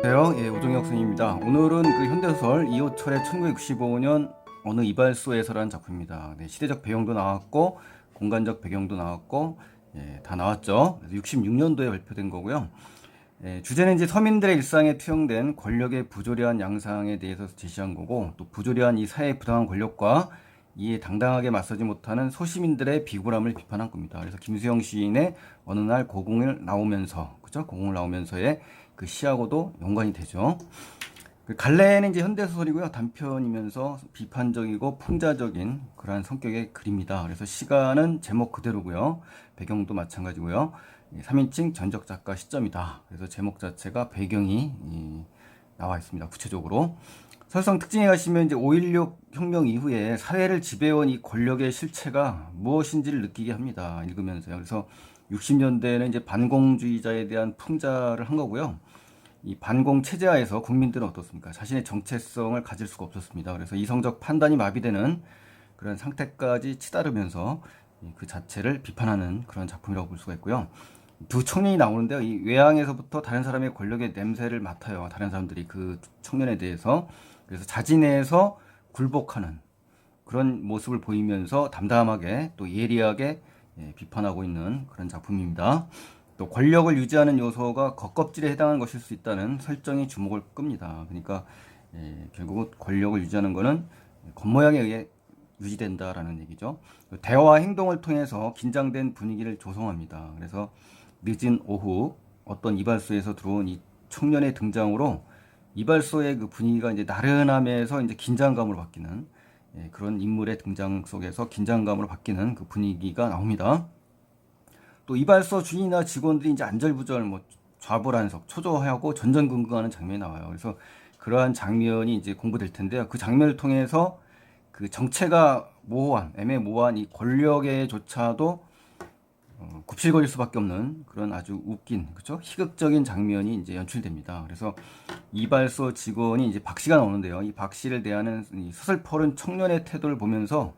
안녕하세요. 예, 오종혁 선생님입니다. 오늘은 그 현대소설 이호철의 1965년 어느 이발소에서라는 작품입니다. 네, 시대적 배경도 나왔고 공간적 배경도 나왔고 다 나왔죠. 66년도에 발표된 거고요. 주제는 이제 서민들의 일상에 투영된 권력의 부조리한 양상에 대해서 제시한 거고, 또 부조리한 이 사회의 부당한 권력과 이에 당당하게 맞서지 못하는 소시민들의 비굴함을 비판한 겁니다. 그래서 김수영 시인의 어느 날 고궁을 나오면서, 그죠? 고궁을 나오면서의 그 시하고도 연관이 되죠. 그 갈래는 이제 현대소설이고요. 단편이면서 비판적이고 풍자적인 그러한 성격의 글입니다. 그래서 시가는 제목 그대로고요. 배경도 마찬가지고요. 3인칭 전적 작가 시점이다. 그래서 제목 자체가 배경이 나와 있습니다. 구체적으로. 설성 특징에 가시면 이제 5.16 혁명 이후에 사회를 지배해온 이 권력의 실체가 무엇인지를 느끼게 합니다. 읽으면서요. 그래서 60년대에는 이제 반공주의자에 대한 풍자를 한 거고요. 이 반공 체제하에서 국민들은 어떻습니까? 자신의 정체성을 가질 수가 없었습니다. 그래서 이성적 판단이 마비되는 그런 상태까지 치달으면서 그 자체를 비판하는 그런 작품이라고 볼 수가 있고요. 두 청년이 나오는데요. 이 외향에서부터 다른 사람의 권력의 냄새를 맡아요. 다른 사람들이 그 청년에 대해서. 그래서 자진해서 굴복하는 그런 모습을 보이면서 담담하게 또 예리하게 비판하고 있는 그런 작품입니다. 또 권력을 유지하는 요소가 겉껍질에 해당하는 것일 수 있다는 설정이 주목을 끕니다. 그러니까 결국은 권력을 유지하는 것은 겉모양에 의해 유지된다라는 얘기죠. 대화와 행동을 통해서 긴장된 분위기를 조성합니다. 그래서 늦은 오후 어떤 이발소에서 들어온 이 청년의 등장으로 이발소의 그 분위기가 이제 나른함에서 이제 긴장감으로 바뀌는 그런 인물의 등장 속에서 긴장감으로 바뀌는 그 분위기가 나옵니다. 또 이발소 주인이나 직원들이 이제 안절부절 뭐 좌불안석 초조하고 전전긍긍하는 장면이 나와요. 그래서 그러한 장면이 이제 공부될 텐데요. 그 장면을 통해서 그 정체가 모호한 애매모호한 이 권력에조차도 굽실거릴 수밖에 없는 그런 아주 웃긴 그렇죠? 희극적인 장면이 이제 연출됩니다. 그래서 이발소 직원이 이제 박 씨가 나오는데요. 이 박 씨를 대하는 이 서슬퍼른 청년의 태도를 보면서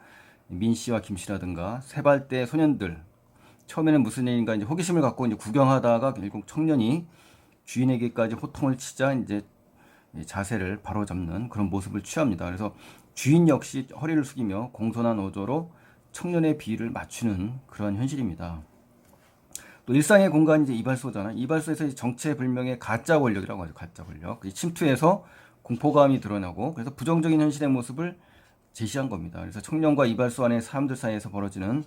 민 씨와 김 씨라든가 세발대 소년들 처음에는 무슨 일인가 이제 호기심을 갖고 이제 구경하다가 결국 청년이 주인에게까지 호통을 치자 이제 자세를 바로잡는 그런 모습을 취합니다. 그래서 주인 역시 허리를 숙이며 공손한 어조로 청년의 비위를 맞추는 그런 현실입니다. 또 일상의 공간이 이제 이발소잖아요. 이발소에서 정체불명의 가짜 권력이라고 하죠. 가짜 권력. 침투해서 공포감이 드러나고 그래서 부정적인 현실의 모습을 제시한 겁니다. 그래서 청년과 이발소 안의 사람들 사이에서 벌어지는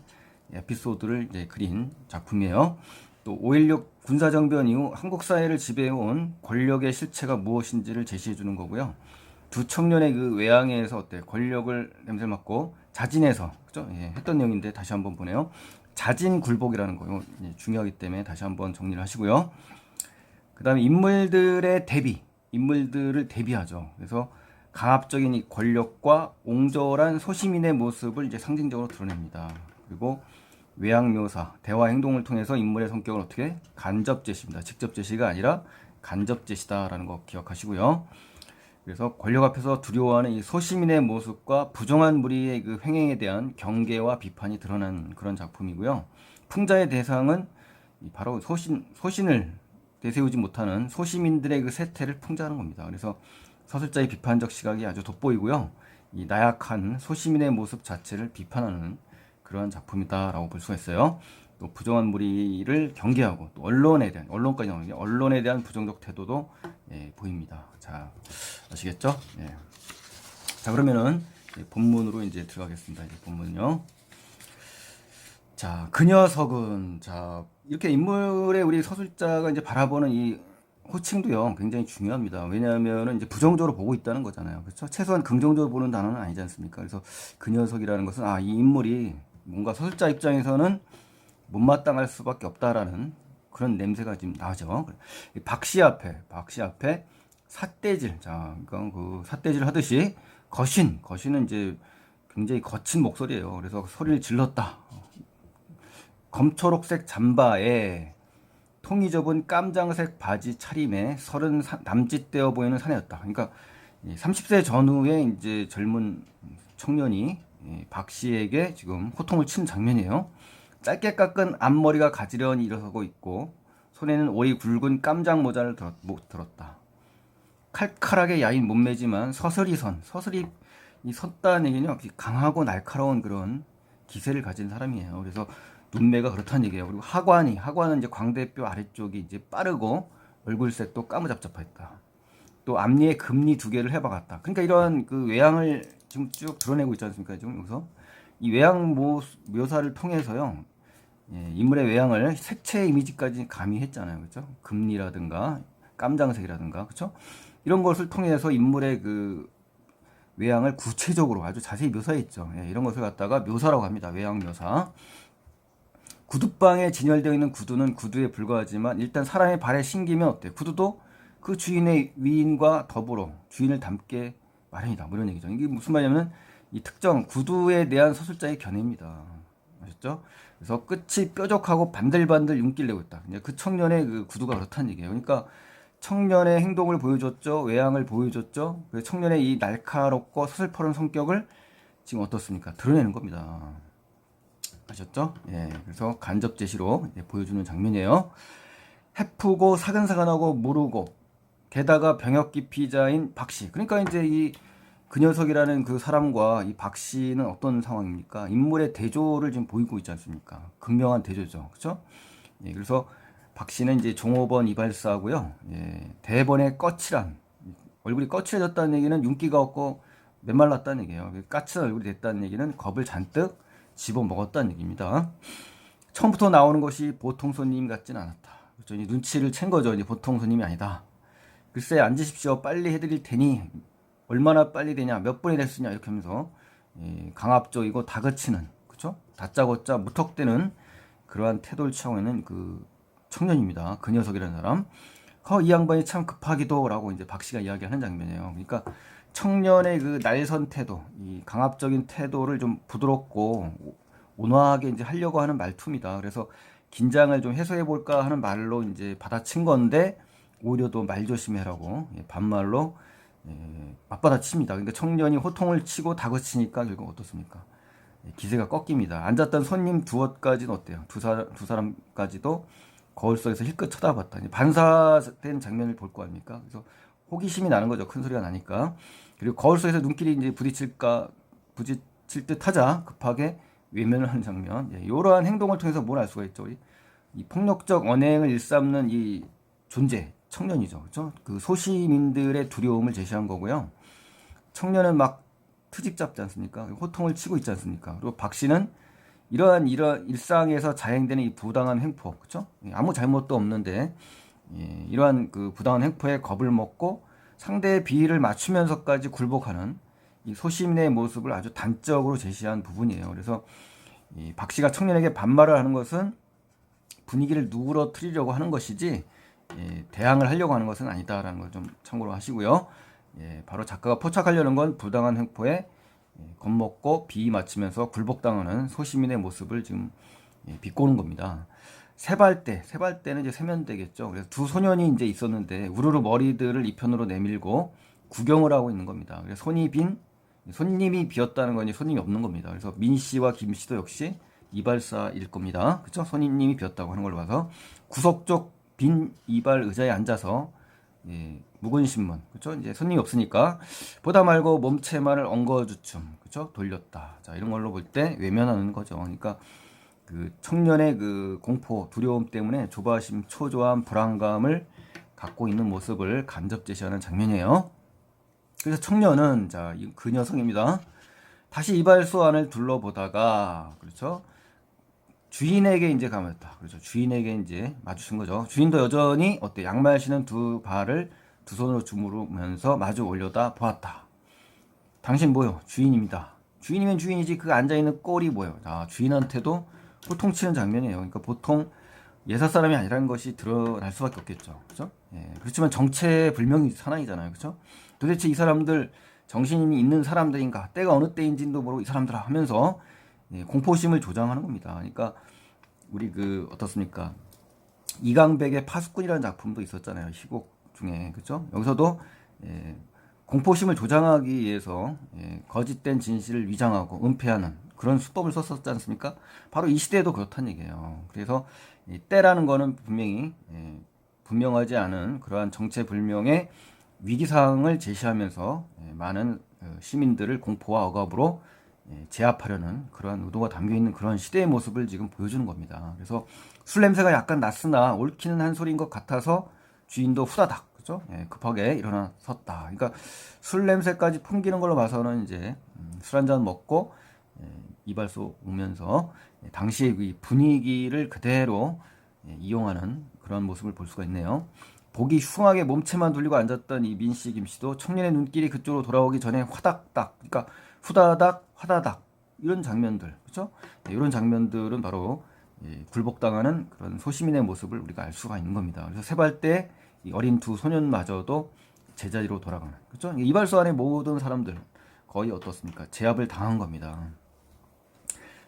에피소드를 이제 그린 작품이에요. 또 5.16 군사정변 이후 한국 사회를 지배해온 권력의 실체가 무엇인지를 제시해 주는 거고요. 두 청년의 그 외향에서 어때 권력을 냄새 맡고 자진해서 그죠? 했던 내용인데 다시 한번 보네요. 자진 굴복이라는 거요. 중요하기 때문에 다시 한번 정리를 하시고요. 그 다음에 인물들의 대비, 인물들을 대비하죠. 그래서 강압적인 이 권력과 옹졸한 소시민의 모습을 이제 상징적으로 드러냅니다. 그리고 외향 묘사, 대화 행동을 통해서 인물의 성격을 어떻게 간접 제시입니다. 직접 제시가 아니라 간접 제시다라는 거 기억하시고요. 그래서 권력 앞에서 두려워하는 이 소시민의 모습과 부정한 무리의 그 횡행에 대한 경계와 비판이 드러난 그런 작품이고요. 풍자의 대상은 바로 소신을 내세우지 못하는 소시민들의 그 세태를 풍자하는 겁니다. 그래서 서술자의 비판적 시각이 아주 돋보이고요. 이 나약한 소시민의 모습 자체를 비판하는 그러한 작품이다라고 볼 수가 있어요. 또 부정한 무리를 경계하고 또 언론에 대한 언론까지 나오는 게 언론에 대한 부정적 태도도 보입니다. 자 아시겠죠? 자 그러면은 본문으로 이제 들어가겠습니다. 이제 본문요. 자, 그 녀석은 자 이렇게 인물의 우리 서술자가 이제 바라보는 이 호칭도요 굉장히 중요합니다. 왜냐하면은 이제 부정적으로 보고 있다는 거잖아요. 그렇죠? 최소한 긍정적으로 보는 단어는 아니지 않습니까? 그래서 그 녀석이라는 것은 아, 이 인물이 뭔가 서술자 입장에서는 못마땅할 수밖에 없다라는 그런 냄새가 지금 나죠. 박씨 앞에 삿대질, 자, 그러니까 그 삿대질 하듯이 거신은 이제 굉장히 거친 목소리예요. 그래서 소리를 질렀다. 검초록색 잠바에 통이 접은 깜장색 바지 차림에 서른 남짓되어 보이는 사내였다. 그러니까 30세 전후에 이제 젊은 청년이 박 씨에게 지금 호통을 치는 장면이에요. 짧게 깎은 앞머리가 가지런히 일어서고 있고 손에는 오리 굵은 깜장 모자를 들었다. 칼칼하게 야인 몸매지만 서슬이 이 섰다는 얘기는 강하고 날카로운 그런 기세를 가진 사람이에요. 그래서 눈매가 그렇다는 얘기예요. 그리고 하관은 이제 광대뼈 아래쪽이 이제 빠르고 얼굴색도 까무잡잡했다. 또 앞니에 금리 두 개를 해박았다. 그러니까 이러한 그 외양을 지금 쭉 드러내고 있지 않습니까? 지금 여기서 이 외양 묘사를 통해서요, 예, 인물의 외양을 색채 이미지까지 가미했잖아요, 그렇죠? 금리라든가 깜장색이라든가, 그렇죠? 이런 것을 통해서 인물의 그 외양을 구체적으로 아주 자세히 묘사했죠. 예, 이런 것을 갖다가 묘사라고 합니다. 외양 묘사. 구두방에 진열되어 있는 구두는 구두에 불과하지만 일단 사람의 발에 신기면 어때? 구두도 그 주인의 위인과 더불어 주인을 닮게 마련이다. 뭐 이런 얘기죠. 이게 무슨 말이냐면 이 특정 구두에 대한 서술자의 견해입니다. 아셨죠? 그래서 끝이 뾰족하고 반들반들 윤기를 내고 있다. 이제 그 청년의 그 구두가 그렇다는 얘기예요. 그러니까 청년의 행동을 보여줬죠. 외양을 보여줬죠. 그래서 청년의 이 날카롭고 서슬퍼런 성격을 지금 어떻습니까? 드러내는 겁니다. 아셨죠? 예, 그래서 간접 제시로 보여주는 장면이에요. 해프고 사근사근하고 무르고 게다가 병역 기피자인 박씨. 그러니까 이제 이 그 녀석이라는 그 사람과 이 박씨는 어떤 상황입니까? 인물의 대조를 지금 보이고 있지 않습니까? 극명한 대조죠. 그렇죠? 예, 그래서 박씨는 이제 종업원 이발사고요. 예, 대번에 거칠한 얼굴이 거칠어졌다는 얘기는 윤기가 없고 메말랐다는 얘기예요. 까칠한 얼굴이 됐다는 얘기는 겁을 잔뜩 집어먹었다는 얘기입니다. 처음부터 나오는 것이 보통 손님 같진 않았다. 그렇죠? 이제 눈치를 챈 거죠. 이제 보통 손님이 아니다. 글쎄 앉으십시오. 빨리 해드릴 테니 얼마나 빨리 되냐, 몇 분이 됐으냐 이렇게 하면서 강압적이고 다그치는, 그렇죠? 다짜고짜 무턱대는 그러한 태도를 취하고 있는 그 청년입니다. 그 녀석이라는 사람. 이 양반이 참 급하기도라고 이제 박 씨가 이야기하는 장면이에요. 그러니까 청년의 그 날선 태도, 이 강압적인 태도를 좀 부드럽고 온화하게 이제 하려고 하는 말투입니다. 그래서 긴장을 좀 해소해 볼까 하는 말로 이제 받아친 건데 오히려 더 말 조심해라고 반말로 맞받아칩니다. 그러니까 청년이 호통을 치고 다그치니까 결국 어떻습니까? 기세가 꺾입니다. 앉았던 손님 두엇까지는 어때요? 두 사람까지도 거울 속에서 힐끗 쳐다봤다. 반사된 장면을 볼 거 아닙니까? 그래서 호기심이 나는 거죠. 큰 소리가 나니까. 그리고 거울 속에서 눈길이 이제 부딪힐 듯 하자 급하게 외면을 하는 장면. 이러한 행동을 통해서 뭘 알 수가 있죠? 이 폭력적 언행을 일삼는 이 존재, 청년이죠. 그렇죠? 그 소시민들의 두려움을 제시한 거고요. 청년은 막 트집 잡지 않습니까? 호통을 치고 있지 않습니까? 그리고 박 씨는 이러한 일상에서 자행되는 이 부당한 횡포, 그렇죠? 아무 잘못도 없는데 이러한 그 부당한 횡포에 겁을 먹고 상대의 비위를 맞추면서까지 굴복하는 이 소시민의 모습을 아주 단적으로 제시한 부분이에요. 그래서 이 박 씨가 청년에게 반말을 하는 것은 분위기를 누그러뜨리려고 하는 것이지 대항을 하려고 하는 것은 아니다라는 걸 좀 참고로 하시고요. 바로 작가가 포착하려는 건 부당한 횡포에 겁먹고 비위 맞추면서 굴복당하는 소시민의 모습을 지금 비꼬는 겁니다. 세발대는 이제 세면대겠죠. 그래서 두 소년이 이제 있었는데 우르르 머리들을 이편으로 내밀고 구경을 하고 있는 겁니다. 그래서 손님이 비었다는 건 이제 손님이 없는 겁니다. 그래서 민 씨와 김 씨도 역시 이발사일 겁니다. 그렇죠? 손님이 비었다고 하는 걸 봐서 구석 쪽 빈 이발 의자에 앉아서 묵은 신문, 그렇죠? 이제 손님이 없으니까 보다 말고 몸체만을 엉거주춤, 그렇죠? 돌렸다. 자, 이런 걸로 볼 때 외면하는 거죠. 그러니까 그 청년의 그 공포, 두려움 때문에 조바심, 초조함, 불안감을 갖고 있는 모습을 간접 제시하는 장면이에요. 그래서 청년은 그 녀석입니다. 다시 이발소 안을 둘러보다가, 그렇죠? 주인에게 이제 가면다. 그렇죠. 주인에게 이제 마주친 거죠. 주인도 여전히 양말 신은 두 발을 두 손으로 주무르면서 마주 올려다 보았다. 당신 뭐요? 주인입니다. 주인이면 주인이지 그 앉아있는 꼴이 뭐요? 주인한테도 호통치는 장면이에요. 그러니까 보통 예사 사람이 아니라는 것이 드러날 수밖에 없겠죠. 그렇죠? 그렇지만 정체불명의 사나이잖아요. 그렇죠? 도대체 이 사람들 정신이 있는 사람들인가? 때가 어느 때인지도 모르고 이 사람들아 하면서 공포심을 조장하는 겁니다. 그러니까 우리 어떻습니까? 이강백의 파수꾼이라는 작품도 있었잖아요. 희곡 중에. 그렇죠? 여기서도 공포심을 조장하기 위해서 거짓된 진실을 위장하고 은폐하는 그런 수법을 썼었지 않습니까? 바로 이 시대에도 그렇다는 얘기예요. 그래서 때라는 거는 분명히 분명하지 않은 그러한 정체불명의 위기상을 제시하면서 많은 시민들을 공포와 억압으로 제압하려는 그러한 의도가 담겨 있는 그런 시대의 모습을 지금 보여주는 겁니다. 그래서 술 냄새가 약간 났으나 옳기는 한 소리인 것 같아서 주인도 후다닥 그죠? 급하게 일어나 섰다. 그러니까 술 냄새까지 풍기는 걸로 봐서는 이제 술 한 잔 먹고 이발소 오면서 당시의 그 분위기를 그대로 이용하는 그런 모습을 볼 수가 있네요. 보기 흉하게 몸체만 돌리고 앉았던 이 민씨 김씨도 청년의 눈길이 그쪽으로 돌아오기 전에 화닥닥 그러니까 후다닥 화다닥 이런 장면들 그렇죠? 이런 장면들은 바로 굴복당하는 그런 소시민의 모습을 우리가 알 수가 있는 겁니다. 그래서 세발대 이 어린 두 소년마저도 제자리로 돌아가는 그렇죠? 이발소 안에 모든 사람들 거의 어떻습니까? 제압을 당한 겁니다.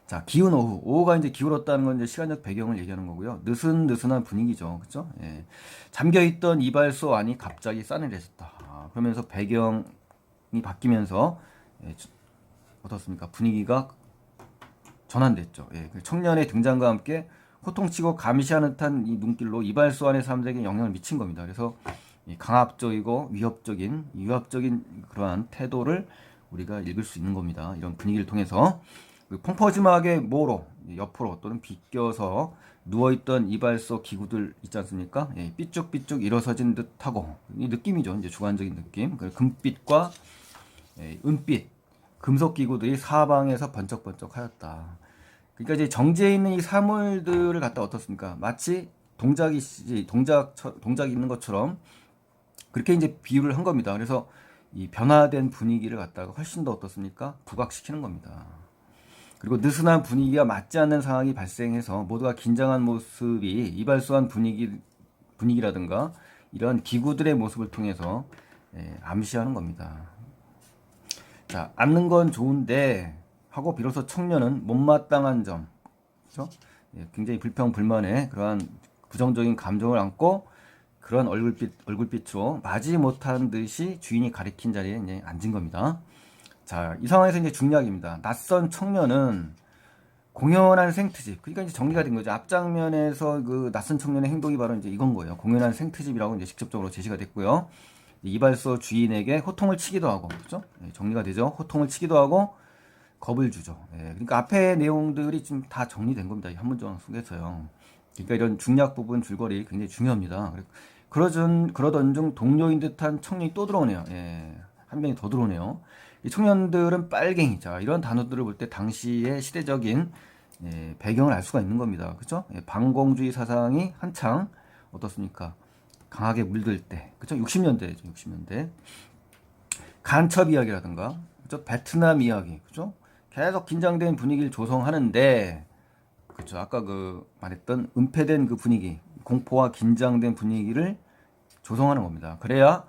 자, 기운 오후. 오후가 이제 기울었다는 건 이제 시간적 배경을 얘기하는 거고요. 느슨느슨한 분위기죠. 그죠? 예. 잠겨있던 이발소 안이 갑자기 싸늘해졌다. 그러면서 배경이 바뀌면서, 어떻습니까? 분위기가 전환됐죠. 예. 그 청년의 등장과 함께 호통치고 감시하는 듯한 이 눈길로 이발소 안의 사람들에게 영향을 미친 겁니다. 그래서 강압적이고 위협적인 그러한 태도를 우리가 읽을 수 있는 겁니다. 이런 분위기를 통해서. 펑퍼짐하게 모로 옆으로 또는 비껴서 누워있던 이발소 기구들 있지 않습니까? 삐쭉삐쭉 일어서진 듯하고 이 느낌이죠. 이제 주관적인 느낌. 금빛과 은빛 금속 기구들이 사방에서 번쩍번쩍하였다. 그러니까 이제 정지해 있는 이 사물들을 갖다 어떻습니까? 마치 동작이 있는 것처럼 그렇게 이제 비유를 한 겁니다. 그래서 이 변화된 분위기를 갖다가 훨씬 더 어떻습니까? 부각시키는 겁니다. 그리고 느슨한 분위기가 맞지 않는 상황이 발생해서 모두가 긴장한 모습이 이발소한 분위기라든가 이런 기구들의 모습을 통해서 암시하는 겁니다. 자, 앉는 건 좋은데 하고 비로소 청년은 못마땅한 점, 그렇죠? 굉장히 불평불만의 그러한 부정적인 감정을 안고 그런 얼굴빛으로 마지 못한 듯이 주인이 가리킨 자리에 이제 앉은 겁니다. 자, 이 상황에서 이제 중략입니다. 낯선 청년은 공연한 생트집. 그러니까 이제 정리가 된 거죠. 앞장면에서 그 낯선 청년의 행동이 바로 이제 이건 거예요. 공연한 생트집이라고 이제 직접적으로 제시가 됐고요. 이발소 주인에게 호통을 치기도 하고, 그죠? 정리가 되죠. 호통을 치기도 하고, 겁을 주죠. 그러니까 앞에 내용들이 지금 다 정리된 겁니다. 한 문장 속에서요. 그러니까 이런 중략 부분 줄거리 굉장히 중요합니다. 그러던 중 동료인 듯한 청년이 또 들어오네요. 한 명이 더 들어오네요. 이 청년들은 빨갱이. 자, 이런 단어들을 볼 때 당시의 시대적인 배경을 알 수가 있는 겁니다. 그죠? 반공주의 사상이 한창 어떻습니까? 강하게 물들 때. 그죠? 60년대죠. 60년대. 간첩 이야기라든가, 그죠? 베트남 이야기. 그죠? 계속 긴장된 분위기를 조성하는데, 그죠? 아까 말했던 은폐된 그 분위기, 공포와 긴장된 분위기를 조성하는 겁니다. 그래야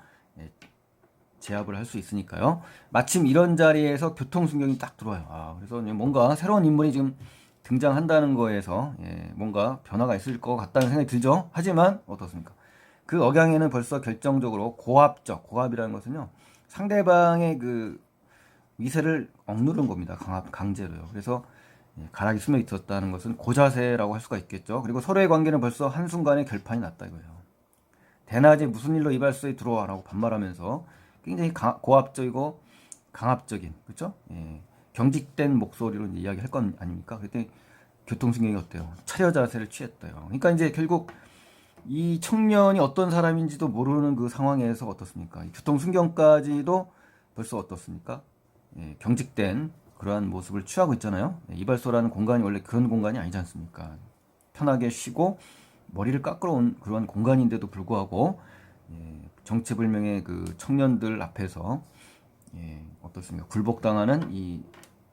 제압을 할 수 있으니까요. 마침 이런 자리에서 교통순경이 딱 들어와요. 그래서 뭔가 새로운 인물이 지금 등장한다는 거에서 뭔가 변화가 있을 것 같다는 생각이 들죠. 하지만 어떻습니까? 그 억양에는 벌써 결정적으로 고압이라는 것은요. 상대방의 그 위세를 억누른 겁니다. 강제로요. 그래서 가락이 숨어 있었다는 것은 고자세라고 할 수가 있겠죠. 그리고 서로의 관계는 벌써 한순간에 결판이 났다 이거예요. 대낮에 무슨 일로 이발소에 들어와라고 반말하면서 굉장히 고압적이고 강압적인, 그렇죠? 경직된 목소리로 이제 이야기할 건 아닙니까? 그때 교통신경이 어때요? 차려 자세를 취했대요. 그러니까 이제 결국 이 청년이 어떤 사람인지도 모르는 그 상황에서 어떻습니까? 교통신경까지도 벌써 어떻습니까? 경직된 그러한 모습을 취하고 있잖아요. 이발소라는 공간이 원래 그런 공간이 아니지 않습니까? 편하게 쉬고 머리를 깎으러 온 그러한 공간인데도 불구하고 정체불명의 그 청년들 앞에서 어떻습니까? 굴복당하는 이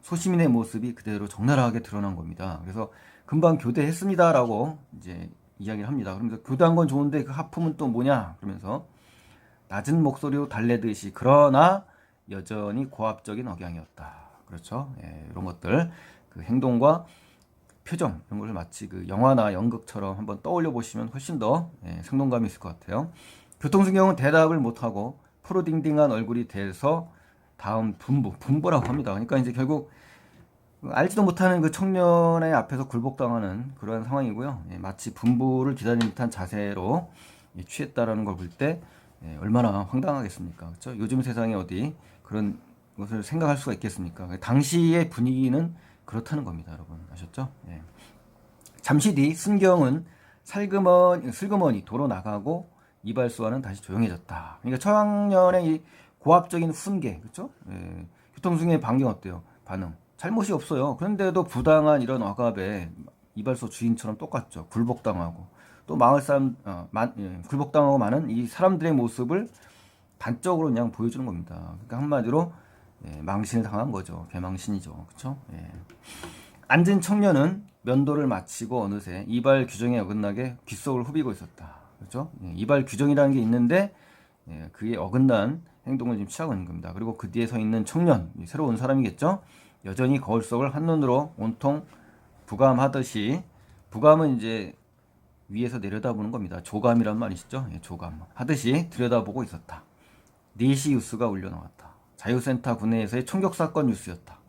소시민의 모습이 그대로 적나라하게 드러난 겁니다. 그래서 금방 교대했습니다라고 이제 이야기를 합니다. 그러면서 교대한 건 좋은데 그 하품은 또 뭐냐? 그러면서 낮은 목소리로 달래듯이 그러나 여전히 고압적인 억양이었다. 그렇죠? 이런 것들 그 행동과 표정 이런 걸 마치 그 영화나 연극처럼 한번 떠올려 보시면 훨씬 더 생동감이 있을 것 같아요. 교통신경은 대답을 못하고 푸르딩딩한 얼굴이 돼서 다음 분보라고 합니다. 그러니까 이제 결국 알지도 못하는 그 청년의 앞에서 굴복당하는 그러한 상황이고요. 마치 분부를 기다리는 듯한 자세로 취했다라는 걸 볼 때 얼마나 황당하겠습니까? 그렇죠? 요즘 세상에 어디 그런 것을 생각할 수가 있겠습니까? 당시의 분위기는 그렇다는 겁니다, 여러분. 아셨죠? 예. 잠시 뒤 순경은 슬그머니 도로 나가고 이발소와는 다시 조용해졌다. 그러니까 청년의 이 고압적인 훈계, 그렇죠? 예. 교통수행의 반경 어때요? 반응. 잘못이 없어요. 그런데도 부당한 이런 억압에 이발소 주인처럼 똑같죠. 굴복당하고 또 마을 사람 굴복당하고 많은 이 사람들의 모습을 단적으로 그냥 보여주는 겁니다. 그러니까 한마디로 망신을 당한 거죠. 개망신이죠. 그렇죠? 앉은 청년은 면도를 마치고 어느새 이발 규정에 어긋나게 귓속을 후비고 있었다. 그렇죠? 이발 규정이라는 게 있는데 그에 어긋난 행동을 지금 취하고 있는 겁니다. 그리고 그 뒤에 서 있는 청년, 새로 온 사람이겠죠? 여전히 거울 속을 한눈으로 온통 부감하듯이, 부감은 이제 위에서 내려다보는 겁니다. 조감이란 말이시죠? 조감 하듯이 들여다보고 있었다. 4시 뉴스가 울려 나왔다. 자유센터 구내에서의 총격 사건 뉴스였다.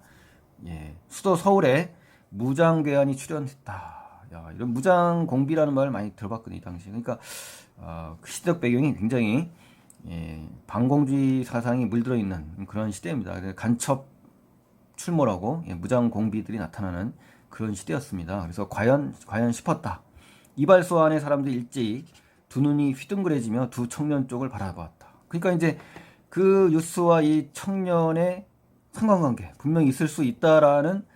수도 서울에 무장괴한이 출현했다. 야, 이런 무장공비라는 말을 많이 들어봤거든요, 이 당시. 그러니까 그 시대적 배경이 굉장히 반공주의 사상이 물들어 있는 그런 시대입니다. 간첩 출몰하고 무장공비들이 나타나는 그런 시대였습니다. 그래서 과연 싶었다. 이발소 안에 사람들이 일제히 두 눈이 휘둥그레지며 두 청년 쪽을 바라보았다. 그러니까 이제 그 뉴스와 이 청년의 상관관계 분명히 있을 수 있다라는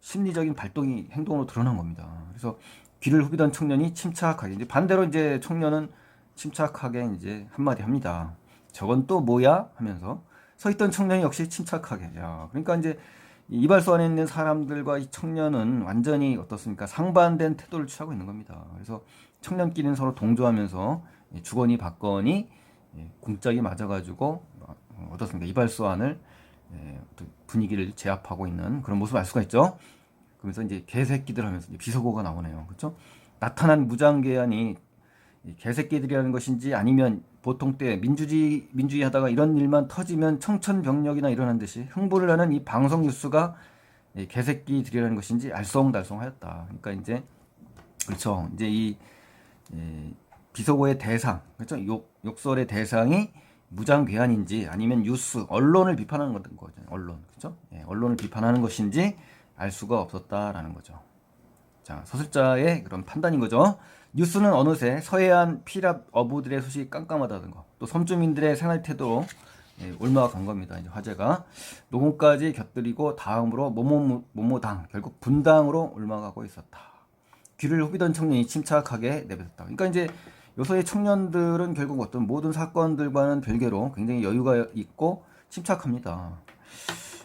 심리적인 발동이 행동으로 드러난 겁니다. 그래서 귀를 후비던 청년이 침착하게, 이제 반대로 이제 청년은 침착하게 이제 한마디 합니다. 저건 또 뭐야? 하면서 서 있던 청년이 역시 침착하게. 야, 그러니까 이제 이발소 안에 있는 사람들과 이 청년은 완전히 어떻습니까? 상반된 태도를 취하고 있는 겁니다. 그래서 청년끼리는 서로 동조하면서 주거니 받거니 공짝이 맞아가지고 어떻습니까? 이발소 안을 분위기를 제압하고 있는 그런 모습을 알 수가 있죠. 그러면서 이제 개새끼들 하면서 이제 비속어가 나오네요. 그렇죠? 나타난 무장괴한이 개새끼들이라는 것인지 아니면 보통 때 민주주의 하다가 이런 일만 터지면 청천벽력이나 일어난 듯이 흥분을 하는 이 방송 뉴스가 개새끼들이라는 것인지 알쏭달쏭하였다. 그러니까 이제 그렇죠. 이제 이 비속어의 대상, 그렇죠? 욕설의 대상이 무장괴한인지 아니면 뉴스, 언론을 비판하는 거죠. 언론, 그렇죠? 언론을 비판하는 것인지 알 수가 없었다라는 거죠. 자, 서술자의 그런 판단인 거죠. 뉴스는 어느새 서해안 피랍 어부들의 소식이 깜깜하다는 거, 또 섬주민들의 생활 태도로 올라간 겁니다. 이제 화제가 녹음까지 곁들이고 다음으로 모모당, 결국 분당으로 올라가고 있었다. 귀를 후비던 청년이 침착하게 내뱉었다. 그러니까 이제 요소의 청년들은 결국 어떤 모든 사건들과는 별개로 굉장히 여유가 있고 침착합니다.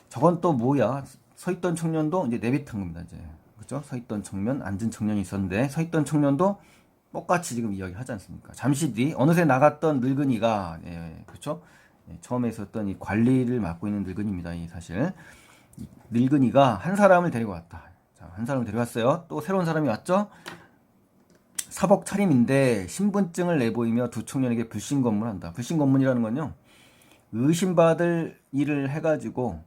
저건 또 뭐야? 서 있던 청년도 이제 내뱉은 겁니다. 이제 그렇죠? 서 있던 청년, 앉은 청년이 있었는데 서 있던 청년도 똑같이 지금 이야기하지 않습니까? 잠시 뒤 어느새 나갔던 늙은이가 그렇죠? 처음에 있었던 이 관리를 맡고 있는 늙은이입니다. 이 사실 늙은이가 한 사람을 데리고 왔다. 자, 한 사람을 데려왔어요. 또 새로운 사람이 왔죠? 사복 차림인데 신분증을 내보이며 두 청년에게 불신검문한다. 불신검문이라는 건요, 의심받을 일을 해가지고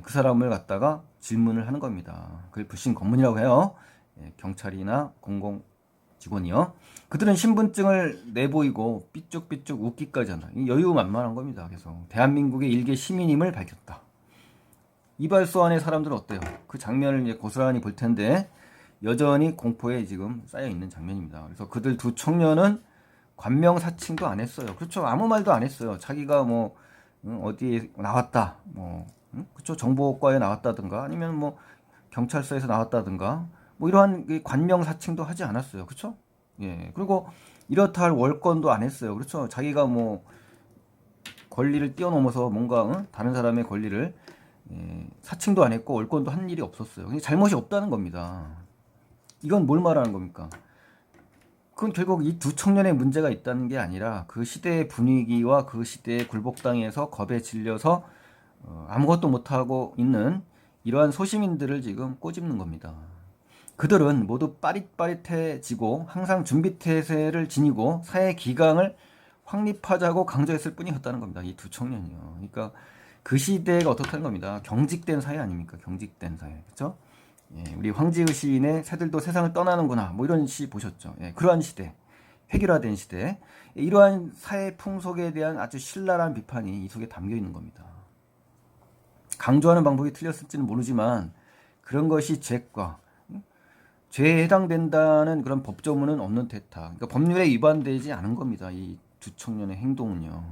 그 사람을 갖다가 질문을 하는 겁니다. 그걸 불신검문이라고 해요. 경찰이나 공공 직원이요. 그들은 신분증을 내보이고 삐쭉삐쭉 웃기까지 한다. 여유만만한 겁니다. 그래서 대한민국의 일개 시민임을 밝혔다. 이발소 안의 사람들은 어때요? 그 장면을 이제 고스란히 볼 텐데 여전히 공포에 지금 쌓여 있는 장면입니다. 그래서 그들 두 청년은 관명사칭도 안 했어요. 그렇죠? 아무 말도 안 했어요. 자기가 뭐 어디에 나왔다, 뭐 그렇죠? 정보과에 나왔다든가 아니면 뭐 경찰서에서 나왔다든가 뭐 이러한 관명사칭도 하지 않았어요. 그렇죠? 예. 그리고 이렇다 할 월권도 안 했어요. 그렇죠? 자기가 뭐 권리를 뛰어넘어서 뭔가 다른 사람의 권리를 사칭도 안 했고 월권도 한 일이 없었어요. 잘못이 없다는 겁니다. 이건 뭘 말하는 겁니까? 그건 결국 이 두 청년의 문제가 있다는 게 아니라 그 시대의 분위기와 그 시대의 굴복당에서 겁에 질려서 아무것도 못하고 있는 이러한 소시민들을 지금 꼬집는 겁니다. 그들은 모두 빠릿빠릿해지고 항상 준비태세를 지니고 사회 기강을 확립하자고 강조했을 뿐이었다는 겁니다. 이 두 청년이요. 그러니까 그 시대가 어떻다는 겁니다. 경직된 사회 아닙니까? 경직된 사회. 그렇죠? 우리 황지의 시인의 새들도 세상을 떠나는구나. 뭐 이런 시 보셨죠? 그러한 시대. 획일화된 시대, 이러한 사회 풍속에 대한 아주 신랄한 비판이 이 속에 담겨 있는 겁니다. 강조하는 방법이 틀렸을지는 모르지만 그런 것이 죄에 해당된다는 그런 법조문은 없는 태타. 그러니까 법률에 위반되지 않은 겁니다. 이 두 청년의 행동은요.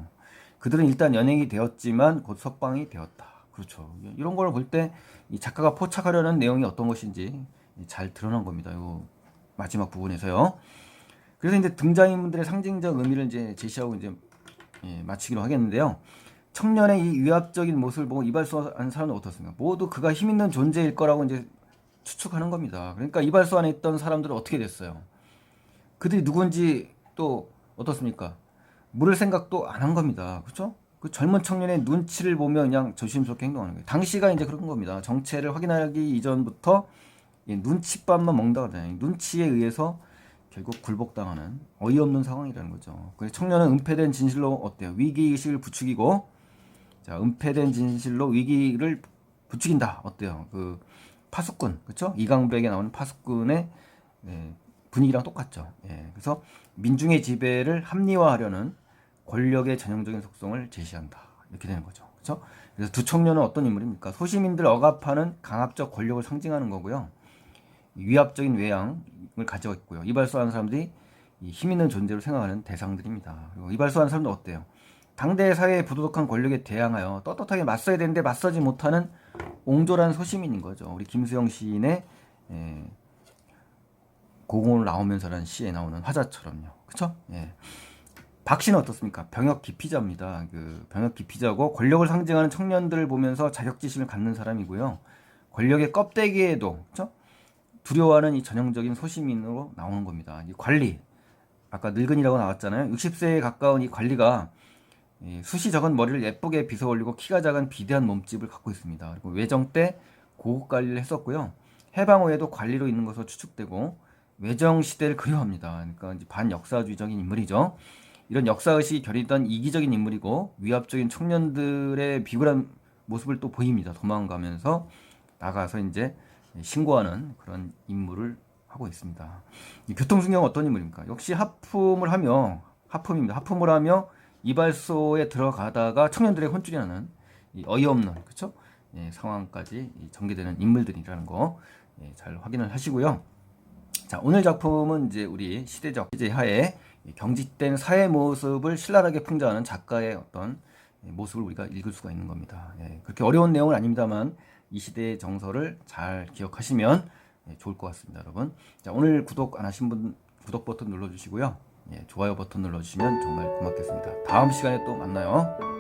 그들은 일단 연행이 되었지만 곧 석방이 되었다. 그렇죠. 이런 걸 볼 때 이 작가가 포착하려는 내용이 어떤 것인지 잘 드러난 겁니다. 요 마지막 부분에서요. 그래서 이제 등장인물들의 상징적 의미를 이제 제시하고 이제 마치기로 하겠는데요. 청년의 이 위압적인 모습을 보고 이발소한 사람은 어떻습니까? 모두 그가 힘 있는 존재일 거라고 이제 추측하는 겁니다. 그러니까 이발소 안에 있던 사람들은 어떻게 됐어요? 그들이 누군지 또 어떻습니까? 물을 생각도 안 한 겁니다. 그렇죠? 그 젊은 청년의 눈치를 보면 그냥 조심스럽게 행동하는 거예요. 당시가 이제 그런 겁니다. 정체를 확인하기 이전부터 눈치밥만 먹는다 그러잖아요. 눈치에 의해서 결국 굴복당하는 어이없는 상황이라는 거죠. 그래서 청년은 은폐된 진실로 어때요? 위기의식을 부추기고, 자, 은폐된 진실로 위기를 부추긴다. 어때요? 그 파수꾼, 그렇죠? 이강백에 나오는 파수꾼의 분위기랑 똑같죠. 그래서 민중의 지배를 합리화하려는 권력의 전형적인 속성을 제시한다. 이렇게 되는 거죠. 그렇죠? 그래서 두 청년은 어떤 인물입니까? 소시민들 억압하는 강압적 권력을 상징하는 거고요. 위압적인 외양을 가지고 있고요. 이발소하는 사람들이 힘 있는 존재로 생각하는 대상들입니다. 그리고 이발소하는 사람도 어때요? 당대 사회의 부도덕한 권력에 대항하여 떳떳하게 맞서야 되는데 맞서지 못하는 옹졸한 소시민인 거죠. 우리 김수영 시인의 고공을 나오면서라는 시에 나오는 화자처럼요. 그쵸? 박 씨는 어떻습니까? 병역 기피자입니다. 그 병역 기피자고 권력을 상징하는 청년들을 보면서 자격지심을 갖는 사람이고요. 권력의 껍데기에도 그쵸? 두려워하는 이 전형적인 소시민으로 나오는 겁니다. 이 관리, 아까 늙은이라고 나왔잖아요. 60세에 가까운 이 관리가 숱이 적은 머리를 예쁘게 빗어 올리고 키가 작은 비대한 몸집을 갖고 있습니다. 그리고 외정 때 고급 관리를 했었고요. 해방 후에도 관리로 있는 것으로 추측되고 외정 시대를 그리워합니다. 그러니까 이제 반역사주의적인 인물이죠. 이런 역사의식이 결여있던 이기적인 인물이고 위압적인 청년들의 비굴한 모습을 또 보입니다. 도망가면서 나가서 이제 신고하는 그런 임무를 하고 있습니다. 이 교통순경은 어떤 인물입니까? 역시 하품입니다. 하품을 하며 이발소에 들어가다가 청년들의 혼쭐이 나는 이 어이없는 그쵸? 상황까지 전개되는 인물들이라는 거 잘 확인을 하시고요. 자, 오늘 작품은 이제 우리 시대적 시제 하에 경직된 사회 모습을 신랄하게 풍자하는 작가의 어떤 모습을 우리가 읽을 수가 있는 겁니다. 그렇게 어려운 내용은 아닙니다만 이 시대의 정서를 잘 기억하시면 좋을 것 같습니다, 여러분. 자, 오늘 구독 안 하신 분 구독 버튼 눌러주시고요. 좋아요 버튼 눌러주시면 정말 고맙겠습니다. 다음 시간에 또 만나요.